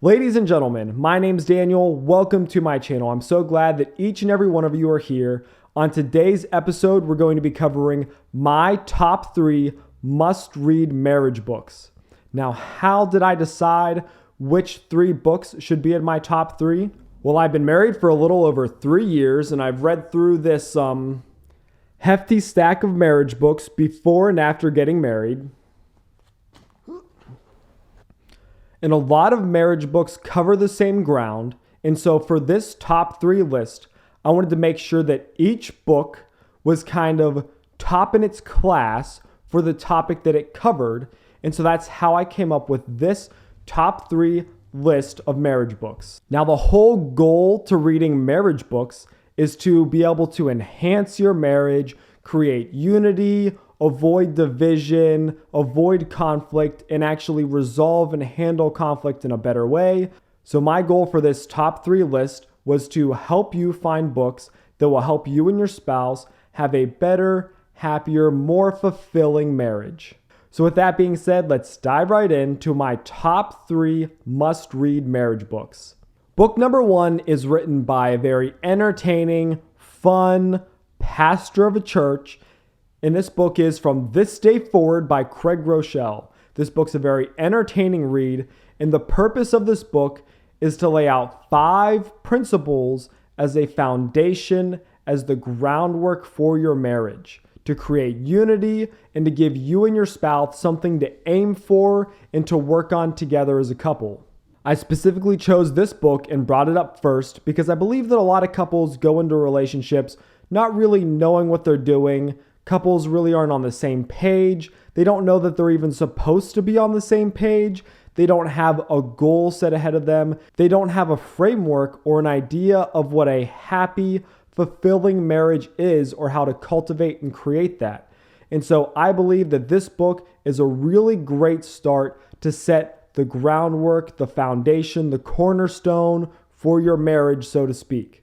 Ladies and gentlemen, my name's Daniel. Welcome to my channel. I'm so glad that each and every one of you are here. On today's episode, we're going to be covering my top 3 must-read marriage books. Now, how did I decide which 3 books should be in my top 3? Well, I've been married for a little over 3 years, and I've read through this hefty stack of marriage books before and after getting married. And a lot of marriage books cover the same ground. And so for this top 3 list, I wanted to make sure that each book was kind of top in its class for the topic that it covered. And so that's how I came up with this top 3 list of marriage books. Now, the whole goal to reading marriage books is to be able to enhance your marriage, create unity, avoid division, avoid conflict, and actually resolve and handle conflict in a better way. So my goal for this top 3 list was to help you find books that will help you and your spouse have a better, happier, more fulfilling marriage. So with that being said, let's dive right into my top 3 must-read marriage books. Book number 1 is written by a very entertaining, fun pastor of a church. And this book is From This Day Forward by Groeschel. This book's a very entertaining read, and the purpose of this book is to lay out 5 principles as a foundation, as the groundwork for your marriage, to create unity and to give you and your spouse something to aim for and to work on together as a couple. I specifically chose this book and brought it up first because I believe that a lot of couples go into relationships not really knowing what they're doing. Couples really aren't on the same page. They don't know that they're even supposed to be on the same page. They don't have a goal set ahead of them. They don't have a framework or an idea of what a happy, fulfilling marriage is or how to cultivate and create that. And so I believe that this book is a really great start to set the groundwork, the foundation, the cornerstone for your marriage, so to speak.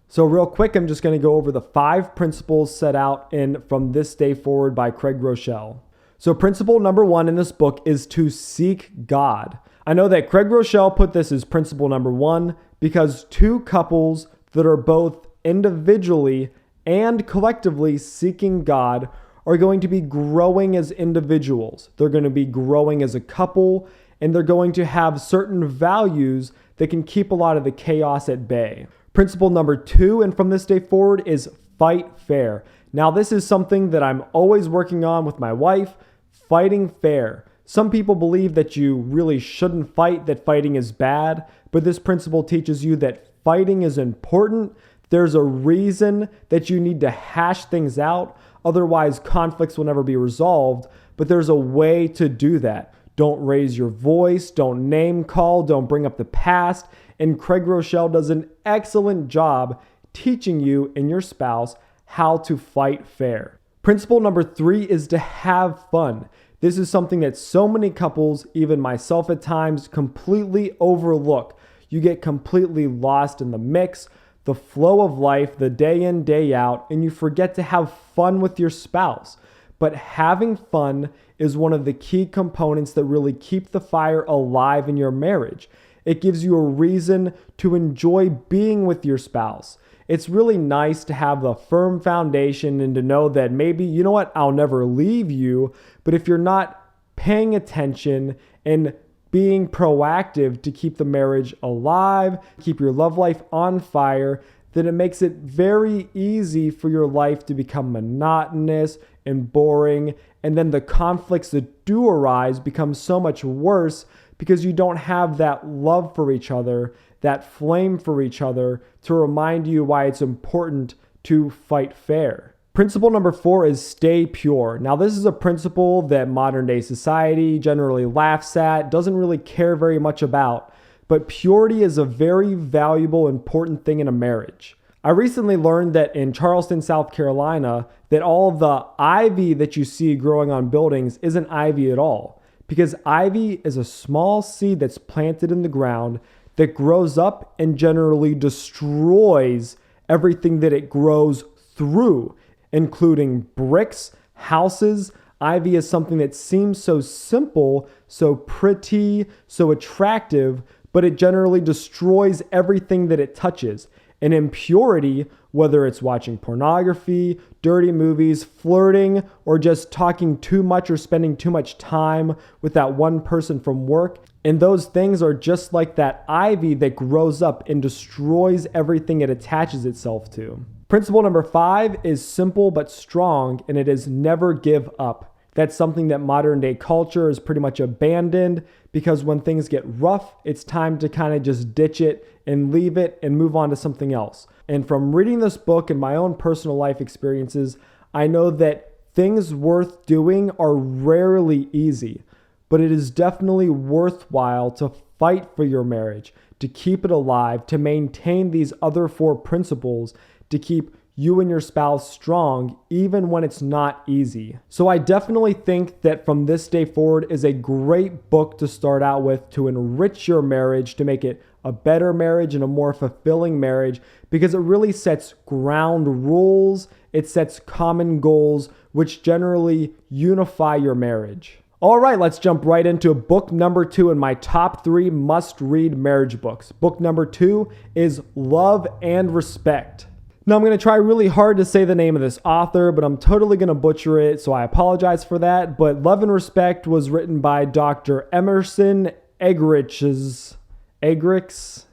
So real quick, I'm just going to go over the 5 principles set out in From This Day Forward by Groeschel. So principle number 1 in this book is to seek God. I know that Groeschel put this as principle number 1 because 2 couples that are both individually and collectively seeking God are going to be growing as individuals. They're going to be growing as a couple, and they're going to have certain values that can keep a lot of the chaos at bay. Principle number 2, and From This Day Forward, is fight fair. Now, this is something that I'm always working on with my wife, fighting fair. Some people believe that you really shouldn't fight, that fighting is bad, but this principle teaches you that fighting is important. There's a reason that you need to hash things out. Otherwise, conflicts will never be resolved, but there's a way to do that. Don't raise your voice, don't name call, don't bring up the past. And Groeschel does an excellent job teaching you and your spouse how to fight fair. Principle number 3 is to have fun. This is something that so many couples, even myself at times, completely overlook. You get completely lost in the mix, the flow of life, the day in, day out, and you forget to have fun with your spouse. But having fun is one of the key components that really keep the fire alive in your marriage. It gives you a reason to enjoy being with your spouse. It's really nice to have the firm foundation and to know that maybe, you know what, I'll never leave you. But if you're not paying attention and being proactive to keep the marriage alive, keep your love life on fire, then it makes it very easy for your life to become monotonous and boring. And then the conflicts that do arise become so much worse because you don't have that love for each other, that flame for each other to remind you why it's important to fight fair. Principle number 4 is stay pure. Now, this is a principle that modern day society generally laughs at, doesn't really care very much about, but purity is a very valuable, important thing in a marriage. I recently learned that in Charleston, South Carolina, that all of the ivy that you see growing on buildings isn't ivy at all. Because ivy is a small seed that's planted in the ground that grows up and generally destroys everything that it grows through, including bricks, houses. Ivy is something that seems so simple, so pretty, so attractive, but it generally destroys everything that it touches. And impurity, whether it's watching pornography, dirty movies, flirting, or just talking too much or spending too much time with that one person from work, and those things are just like that ivy that grows up and destroys everything it attaches itself to. Principle number 5 is simple but strong, and it is never give up. That's something that modern day culture is pretty much abandoned, because when things get rough, it's time to kind of just ditch it and leave it and move on to something else. And from reading this book and my own personal life experiences, I know that things worth doing are rarely easy, but it is definitely worthwhile to fight for your marriage, to keep it alive, to maintain these other 4 principles, to keep you and your spouse strong, even when it's not easy. So I definitely think that From This Day Forward is a great book to start out with to enrich your marriage, to make it a better marriage and a more fulfilling marriage, because it really sets ground rules, it sets common goals, which generally unify your marriage. All right, let's jump right into book number 2 in my top 3 must-read marriage books. Book number 2 is Love and Respect. Now, I'm going to try really hard to say the name of this author, but I'm totally going to butcher it, so I apologize for that. But Love and Respect was written by Dr. Emerson Eggerichs. Eggerichs?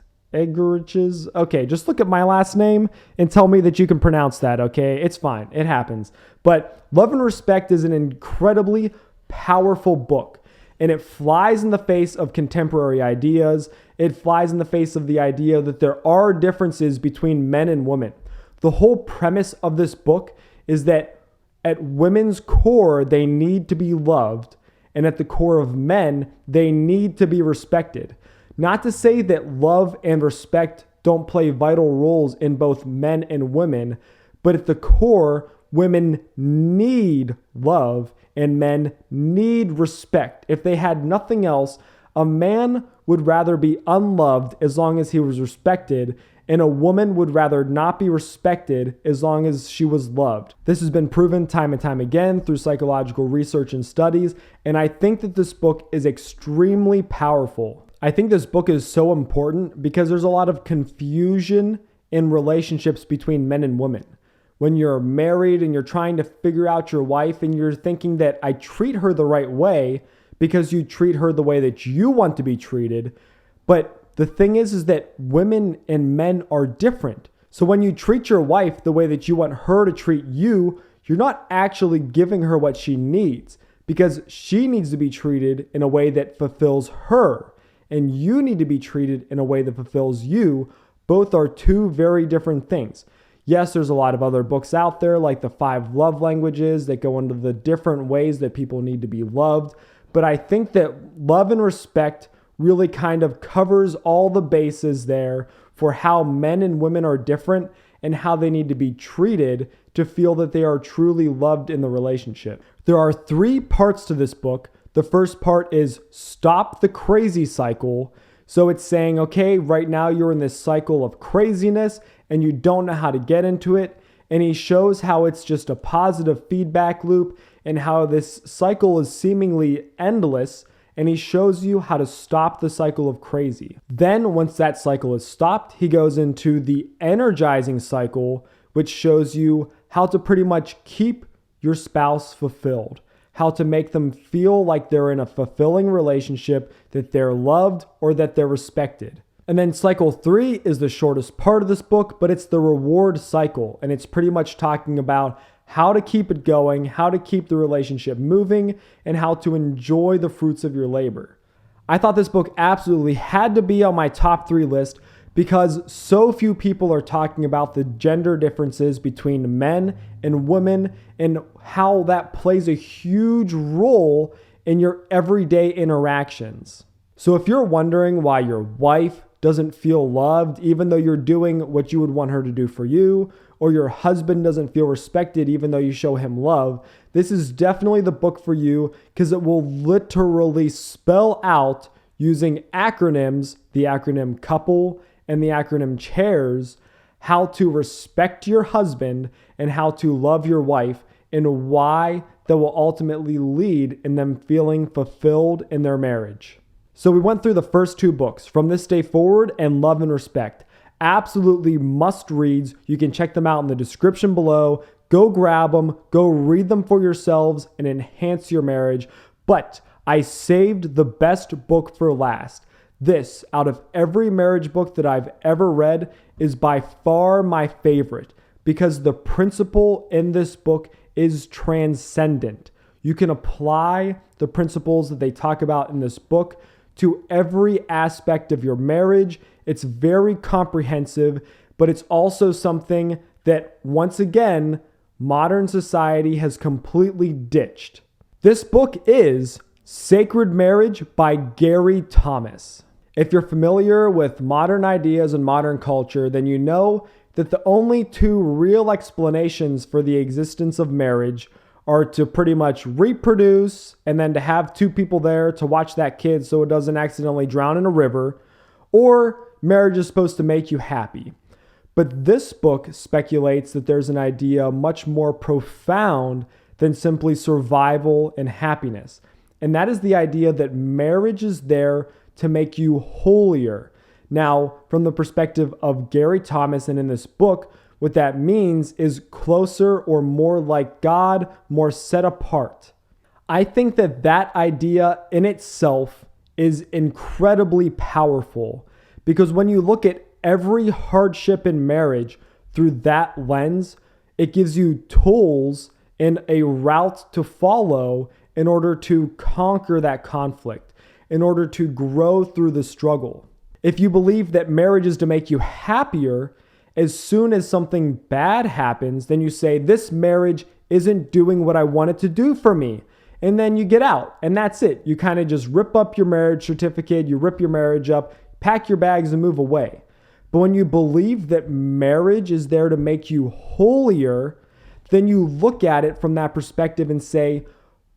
Okay, just look at my last name and tell me that you can pronounce that, okay? It's fine. It happens. But Love and Respect is an incredibly powerful book, and it flies in the face of contemporary ideas. It flies in the face of the idea that there are differences between men and women. The whole premise of this book is that at women's core, they need to be loved, and at the core of men, they need to be respected. Not to say that love and respect don't play vital roles in both men and women, but at the core, women need love and men need respect. If they had nothing else, a man would rather be unloved as long as he was respected, and a woman would rather not be respected as long as she was loved. This has been proven time and time again through psychological research and studies, and I think that this book is extremely powerful. I think this book is so important because there's a lot of confusion in relationships between men and women. When you're married and you're trying to figure out your wife and you're thinking that I treat her the right way because you treat her the way that you want to be treated, but the thing is that women and men are different. So when you treat your wife the way that you want her to treat you, you're not actually giving her what she needs, because she needs to be treated in a way that fulfills her, and you need to be treated in a way that fulfills you. Both are 2 very different things. Yes, there's a lot of other books out there like the 5 love languages that go into the different ways that people need to be loved, but I think that Love and Respect really kind of covers all the bases there for how men and women are different and how they need to be treated to feel that they are truly loved in the relationship. There are 3 parts to this book. The first part is Stop the Crazy Cycle. So it's saying, okay, right now you're in this cycle of craziness and you don't know how to get into it. And he shows how it's just a positive feedback loop and how this cycle is seemingly endless. And he shows you how to stop the cycle of crazy. Then once that cycle is stopped, he goes into the energizing cycle, which shows you how to pretty much keep your spouse fulfilled, how to make them feel like they're in a fulfilling relationship, that they're loved or that they're respected. And then cycle 3 is the shortest part of this book, but it's the reward cycle. And it's pretty much talking about how to keep it going, how to keep the relationship moving, and how to enjoy the fruits of your labor. I thought this book absolutely had to be on my top 3 list because so few people are talking about the gender differences between men and women and how that plays a huge role in your everyday interactions. So if you're wondering why your wife doesn't feel loved even though you're doing what you would want her to do for you, or your husband doesn't feel respected even though you show him love, this is definitely the book for you because it will literally spell out using acronyms, the acronym COUPLE and the acronym CHAIRS, how to respect your husband and how to love your wife, and why that will ultimately lead in them feeling fulfilled in their marriage. So we went through the first two books, From This Day Forward and Love and Respect. Absolutely must reads. You can check them out in the description below. Go grab them, go read them for yourselves and enhance your marriage. But I saved the best book for last. This, out of every marriage book that I've ever read, is by far my favorite because the principle in this book is transcendent. You can apply the principles that they talk about in this book to every aspect of your marriage. It's very comprehensive, but it's also something that, once again, modern society has completely ditched. This book is Sacred Marriage by Gary Thomas. If you're familiar with modern ideas and modern culture, then you know that the only two real explanations for the existence of marriage are to pretty much reproduce and then to have two people there to watch that kid so it doesn't accidentally drown in a river, or marriage is supposed to make you happy. But this book speculates that there's an idea much more profound than simply survival and happiness. And that is the idea that marriage is there to make you holier. Now, from the perspective of Gary Thomas and in this book, what that means is closer or more like God, more set apart. I think that that idea in itself is incredibly powerful because when you look at every hardship in marriage through that lens, it gives you tools and a route to follow in order to conquer that conflict, in order to grow through the struggle. If you believe that marriage is to make you happier, as soon as something bad happens, then you say, this marriage isn't doing what I want it to do for me. And then you get out and that's it. You kind of just rip up your marriage certificate, you rip your marriage up, pack your bags and move away. But when you believe that marriage is there to make you holier, then you look at it from that perspective and say,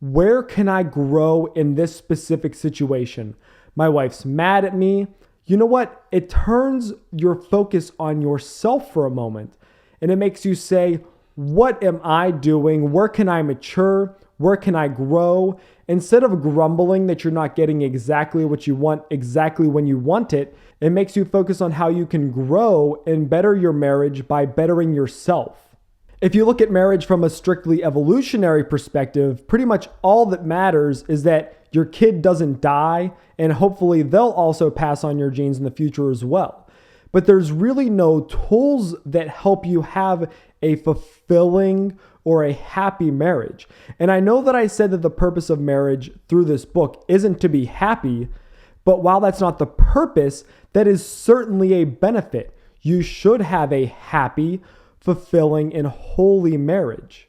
where can I grow in this specific situation? My wife's mad at me. You know what? It turns your focus on yourself for a moment. And it makes you say, what am I doing? Where can I mature? Where can I grow? Instead of grumbling that you're not getting exactly what you want exactly when you want it, it makes you focus on how you can grow and better your marriage by bettering yourself. If you look at marriage from a strictly evolutionary perspective, pretty much all that matters is that your kid doesn't die, and hopefully they'll also pass on your genes in the future as well. But there's really no tools that help you have a fulfilling or a happy marriage. And I know that I said that the purpose of marriage through this book isn't to be happy, but while that's not the purpose, that is certainly a benefit. You should have a happy, fulfilling, and holy marriage.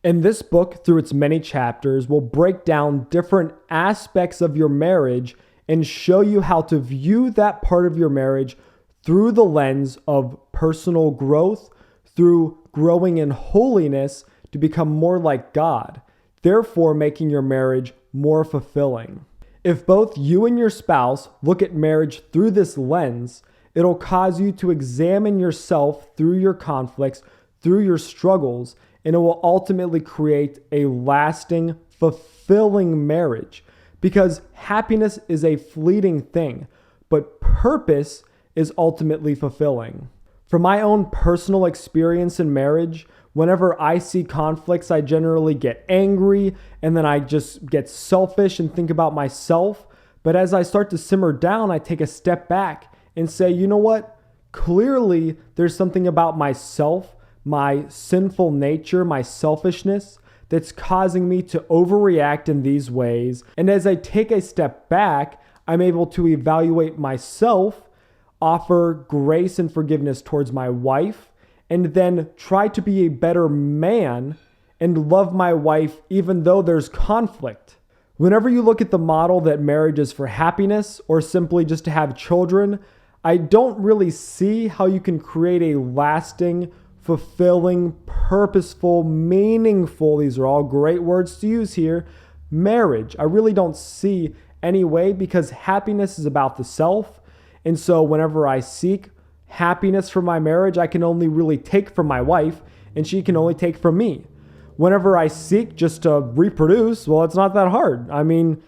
And this book, through its many chapters, will break down different aspects of your marriage and show you how to view that part of your marriage through the lens of personal growth, through growing in holiness to become more like God, therefore making your marriage more fulfilling. If both you and your spouse look at marriage through this lens, it'll cause you to examine yourself through your conflicts, through your struggles, and it will ultimately create a lasting, fulfilling marriage. Because happiness is a fleeting thing, but purpose is ultimately fulfilling. From my own personal experience in marriage, whenever I see conflicts, I generally get angry and then I just get selfish and think about myself. But as I start to simmer down, I take a step back and say, you know what? Clearly, there's something about myself, my sinful nature, my selfishness, that's causing me to overreact in these ways. And as I take a step back, I'm able to evaluate myself, offer grace and forgiveness towards my wife, and then try to be a better man and love my wife even though there's conflict. Whenever you look at the model that marriage is for happiness or simply just to have children, I don't really see how you can create a lasting, fulfilling, purposeful, meaningful, these are all great words to use here, marriage. I really don't see any way because happiness is about the self. And so whenever I seek happiness for my marriage, I can only really take from my wife and she can only take from me. Whenever I seek just to reproduce, well, it's not that hard. I mean,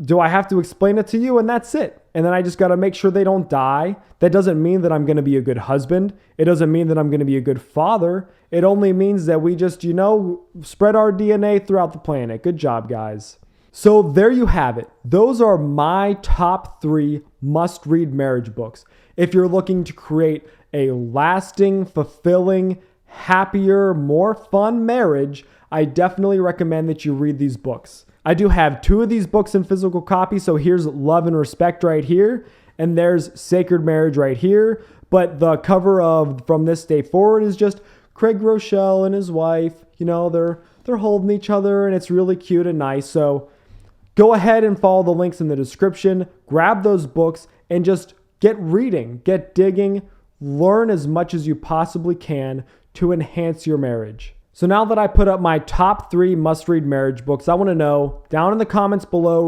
Do I have to explain it to you? And that's it. And then I just got to make sure they don't die. That doesn't mean that I'm going to be a good husband. It doesn't mean that I'm going to be a good father. It only means that we just, spread our DNA throughout the planet. Good job, guys. So there you have it. Those are my top 3 must-read marriage books. If you're looking to create a lasting, fulfilling, happier, more fun marriage, I definitely recommend that you read these books. I do have 2 of these books in physical copy, so here's Love and Respect right here, and there's Sacred Marriage right here, but the cover of From This Day Forward is just Craig Groeschel and his wife. They're holding each other, and it's really cute and nice, so go ahead and follow the links in the description, grab those books, and just get reading, get digging, learn as much as you possibly can to enhance your marriage. So now that I put up my top 3 must-read marriage books, I want to know, down in the comments below,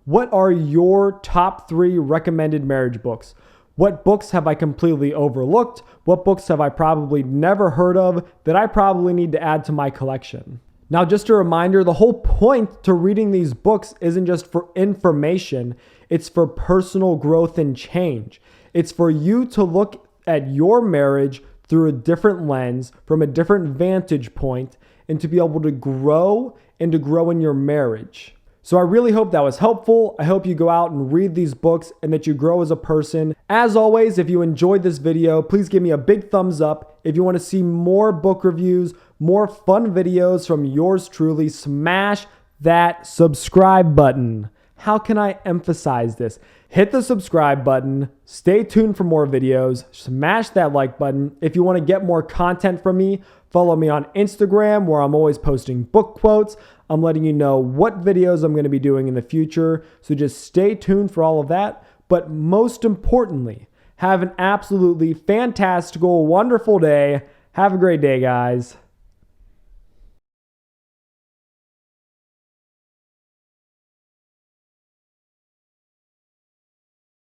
what are your top 3 recommended marriage books? What books have I completely overlooked? What books have I probably never heard of that I probably need to add to my collection? Now, just a reminder, the whole point to reading these books isn't just for information. It's for personal growth and change. It's for you to look at your marriage through a different lens, from a different vantage point, and to be able to grow and to grow in your marriage. So I really hope that was helpful. I hope you go out and read these books and that you grow as a person. As always, if you enjoyed this video, please give me a big thumbs up. If you want to see more book reviews, more fun videos from yours truly, smash that subscribe button. How can I emphasize this? Hit the subscribe button. Stay tuned for more videos. Smash that like button. If you want to get more content from me, follow me on Instagram, where I'm always posting book quotes. I'm letting you know what videos I'm going to be doing in the future. So just stay tuned for all of that. But most importantly, have an absolutely fantastical, wonderful day. Have a great day, guys.